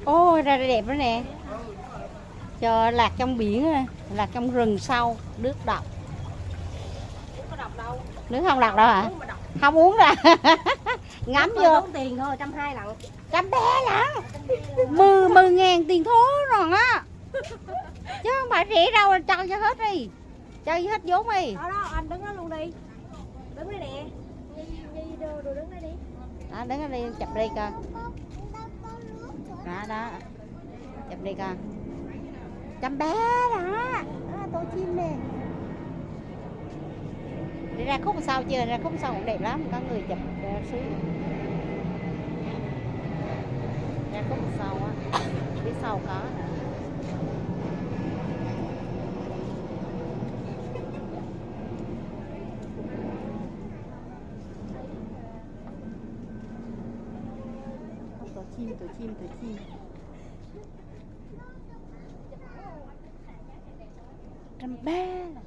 Ô ra đây đẹp đó nè. Cho lạc trong biển, lạc trong rừng sâu, nước độc. Nước không độc đâu hả? Không uống ra. Ngắm vô. Tốn tiền thôi, 120 lận. 100 lận. 10.000 tiền thố rồi á. Chứ không phải rẻ đâu, cho hết đi. Cho hết vốn đi. Đó, anh đứng đó luôn đi. Đứng đây nè. Đồ đứng đây đi. Đó, đứng đây chụp đi coi. Đó. Chụp đi coi. 100 đó. Đó, tô chim nè. Đi ra khúc sau chưa? Ra khúc sau cũng đẹp lắm, có người chụp xíu. Ra khúc sau á, phía sau có nè. Tổ chim. 130 là